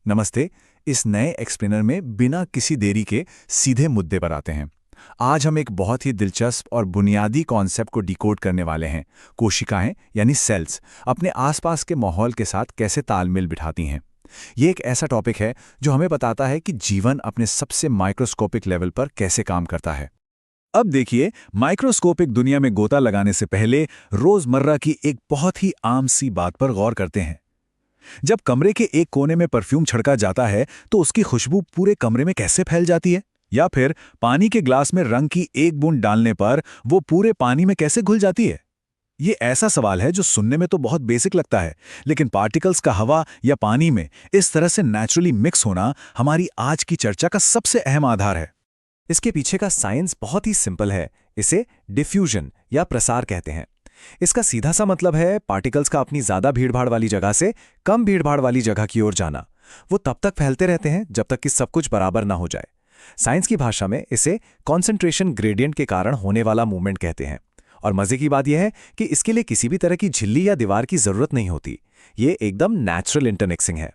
नमस्ते। इस नए एक्सप्लेनर में बिना किसी देरी के सीधे मुद्दे पर आते हैं। आज हम एक बहुत ही दिलचस्प और बुनियादी कॉन्सेप्ट को डिकोड करने वाले हैं। कोशिकाएं यानी सेल्स अपने आसपास के माहौल के साथ कैसे तालमेल बिठाती हैं। ये एक ऐसा टॉपिक है जो हमें बताता है कि जीवन अपने सबसे माइक्रोस्कोपिक लेवल पर कैसे काम करता है। अब देखिए, माइक्रोस्कोपिक दुनिया में गोता लगाने से पहले रोजमर्रा की एक बहुत ही आम सी बात पर गौर करते हैं। जब कमरे के एक कोने में परफ्यूम छिड़का जाता है तो उसकी खुशबू पूरे कमरे में कैसे फैल जाती है? या फिर पानी के ग्लास में रंग की एक बूंद डालने पर वो पूरे पानी में कैसे घुल जाती है? ये ऐसा सवाल है जो सुनने में तो बहुत बेसिक लगता है, लेकिन पार्टिकल्स का हवा या पानी में इस तरह से नेचुरली मिक्स होना हमारी आज की चर्चा का सबसे अहम आधार है। इसके पीछे का साइंस बहुत ही सिंपल है। इसे डिफ्यूजन या प्रसार कहते हैं। इसका सीधा सा मतलब है पार्टिकल्स का अपनी ज्यादा भीड़भाड़ वाली जगह से कम भीड़भाड़ वाली जगह की ओर जाना। वो तब तक फैलते रहते हैं जब तक कि सब कुछ बराबर ना हो जाए। साइंस की भाषा में इसे कॉन्सेंट्रेशन ग्रेडियंट के कारण होने वाला मूवमेंट कहते हैं। और मजे की बात यह है कि इसके लिए किसी भी तरह की झिल्ली या दीवार की जरूरत नहीं होती। ये एकदम नेचुरल इंटरमिक्सिंग है।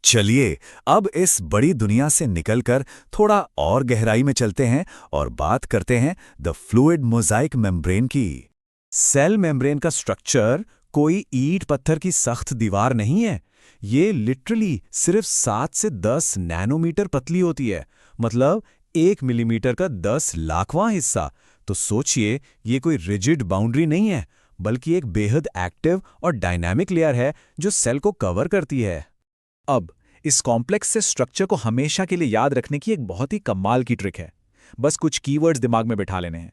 चलिए, अब इस बड़ी दुनिया से निकलकर थोड़ा और गहराई में चलते हैं और बात करते हैं द फ्लूइड मोज़ाइक मेम्ब्रेन की। सेल मेम्ब्रेन का स्ट्रक्चर कोई ईंट पत्थर की सख्त दीवार नहीं है। ये लिटरली सिर्फ 7 से 10 नैनोमीटर पतली होती है। मतलब 1 मिलीमीटर का 10 लाखवां हिस्सा। तो सोचिए, ये कोई रिजिड बाउंड्री नहीं है, बल्कि एक बेहद एक्टिव और डायनामिक लेयर है जो सेल को कवर करती है। अब इस कॉम्प्लेक्स से स्ट्रक्चर को हमेशा के लिए याद रखने की एक बहुत ही कमाल की ट्रिक है। बस कुछ कीवर्ड्स दिमाग में बिठा लेने हैं।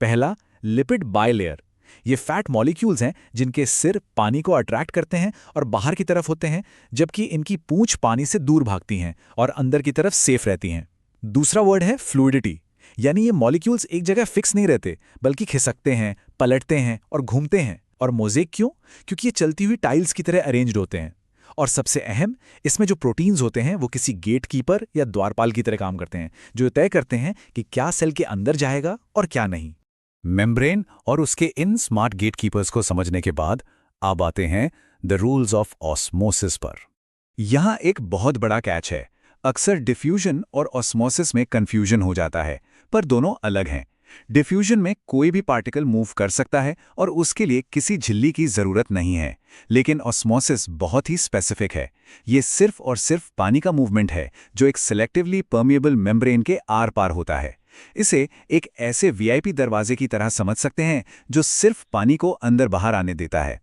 पहला, लिपिड बाइलेयर। ये फैट मॉलिक्यूल्स हैं जिनके सिर पानी को अट्रैक्ट करते हैं और बाहर की तरफ होते हैं, जबकि इनकी पूंछ पानी से दूर भागती हैं और अंदर की तरफ सेफ रहती हैं। दूसरा वर्ड है फ्लूइडिटी, यानी ये मॉलिक्यूल्स एक जगह फिक्स नहीं रहते, बल्कि खिसकते हैं, पलटते हैं और घूमते हैं। और मोज़ेक क्यों? क्योंकि ये चलती हुई टाइल्स की तरह अरेंज्ड होते हैं। और सबसे अहम, इसमें जो प्रोटीन्स होते हैं वो किसी गेट कीपर या द्वारपाल की तरह काम करते हैं, जो तय करते हैं कि क्या सेल के अंदर जाएगा और क्या नहीं। मेम्ब्रेन और उसके इन स्मार्ट गेटकीपर्स को समझने के बाद अब आते हैं द रूल्स ऑफ ऑस्मोसिस पर। यहां एक बहुत बड़ा कैच है। अक्सर डिफ्यूजन और ऑस्मोसिस में कंफ्यूजन हो जाता है, पर दोनों अलग हैं। डिफ्यूजन में कोई भी पार्टिकल मूव कर सकता है और उसके लिए किसी झिल्ली की जरूरत नहीं है, लेकिन ऑस्मोसिस बहुत ही स्पेसिफिक है। ये सिर्फ और सिर्फ पानी का मूवमेंट है जो एक सिलेक्टिवली परमिएबल मेम्ब्रेन के आर पार होता है। इसे एक ऐसे वीआईपी दरवाजे की तरह समझ सकते हैं जो सिर्फ पानी को अंदर बाहर आने देता है।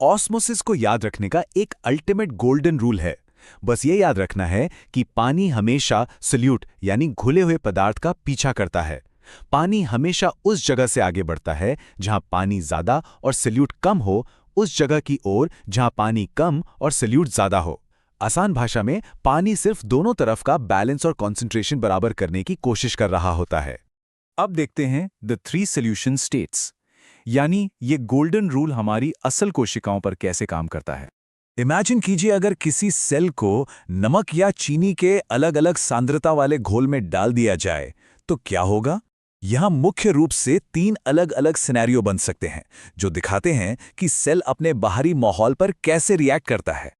ऑस्मोसिस को याद रखने का एक अल्टीमेट गोल्डन रूल है। बस ये याद रखना है कि पानी हमेशा सॉल्यूट यानी घुले हुए पदार्थ का पीछा करता है। पानी हमेशा उस जगह से आगे बढ़ता है जहां पानी ज्यादा और सॉल्यूट कम हो, उस जगह की ओर जहां पानी कम और सॉल्यूट ज्यादा हो। आसान भाषा में, पानी सिर्फ दोनों तरफ का बैलेंस और कंसंट्रेशन बराबर करने की कोशिश कर रहा होता है। अब देखते हैं द 3 सॉल्यूशन स्टेट्स, यानी ये गोल्डन रूल हमारी असल कोशिकाओं पर कैसे काम करता है। इमेजिन कीजिए, अगर किसी सेल को नमक या चीनी के अलग अलग सांद्रता वाले घोल में डाल दिया जाए तो क्या होगा? यहां मुख्य रूप से 3 अलग अलग सिनेरियो बन सकते हैं जो दिखाते हैं कि सेल अपने बाहरी माहौल पर कैसे रिएक्ट करता है।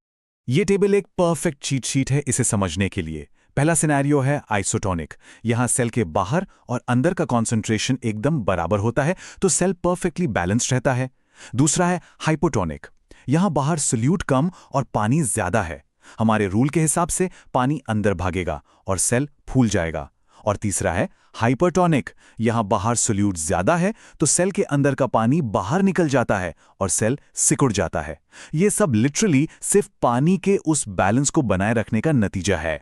ये टेबल एक परफेक्ट चीट शीट है इसे समझने के लिए। पहला सिनेरियो है आइसोटोनिक। यहां सेल के बाहर और अंदर का कॉन्सेंट्रेशन एकदम बराबर होता है, तो सेल परफेक्टली बैलेंस्ड रहता है। दूसरा है हाइपोटोनिक। यहां बाहर सॉल्यूट कम और पानी ज्यादा है। हमारे रूल के हिसाब से पानी अंदर भागेगा और सेल फूल जाएगा। और तीसरा है हाइपरटोनिक। यहां बाहर सॉल्यूट ज्यादा है तो सेल के अंदर का पानी बाहर निकल जाता है और सेल सिकुड़ जाता है। ये सब लिटरली सिर्फ पानी के उस बैलेंस को बनाए रखने का नतीजा है।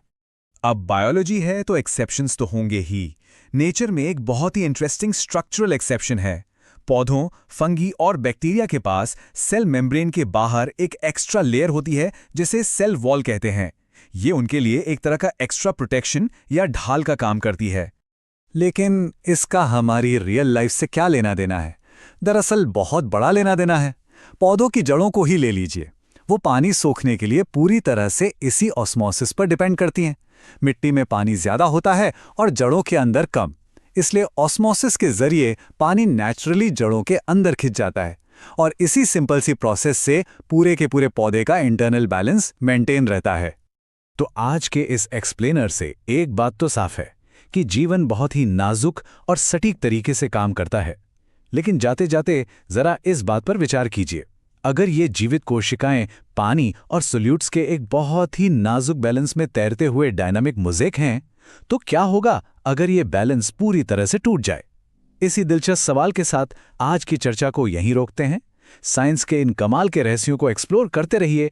अब बायोलॉजी है तो एक्सेप्शंस तो होंगे ही। नेचर में एक बहुत ही इंटरेस्टिंग स्ट्रक्चरल एक्सेप्शन है। पौधों, फंगी और बैक्टीरिया के पास सेल मेम्ब्रेन के बाहर एक एक्स्ट्रा लेयर होती है जिसे सेल वॉल कहते हैं। ये उनके लिए एक तरह का एक्स्ट्रा प्रोटेक्शन या ढाल का काम करती है। लेकिन इसका हमारी रियल लाइफ से क्या लेना देना है? दरअसल बहुत बड़ा लेना देना है। पौधों की जड़ों को ही ले लीजिए। वो पानी सोखने के लिए पूरी तरह से इसी ऑस्मोसिस पर डिपेंड करती हैं। मिट्टी में पानी ज्यादा होता है और जड़ों के अंदर कम, इसलिए ऑस्मोसिस के जरिए पानी नेचुरली जड़ों के अंदर खिंच जाता है और इसी सिंपल सी प्रोसेस से पूरे के पूरे पौधे का इंटरनल बैलेंस मेंटेन रहता है। तो आज के इस एक्सप्लेनर से एक बात तो साफ है कि जीवन बहुत ही नाजुक और सटीक तरीके से काम करता है। लेकिन जाते जाते जरा इस बात पर विचार कीजिए, अगर ये जीवित कोशिकाएं पानी और सोल्यूट्स के एक बहुत ही नाजुक बैलेंस में तैरते हुए डायनामिक मोज़ेक हैं, तो क्या होगा अगर ये बैलेंस पूरी तरह से टूट जाए? इसी दिलचस्प सवाल के साथ आज की चर्चा को यहीं रोकते हैं। साइंस के इन कमाल के रहस्यों को एक्सप्लोर करते रहिए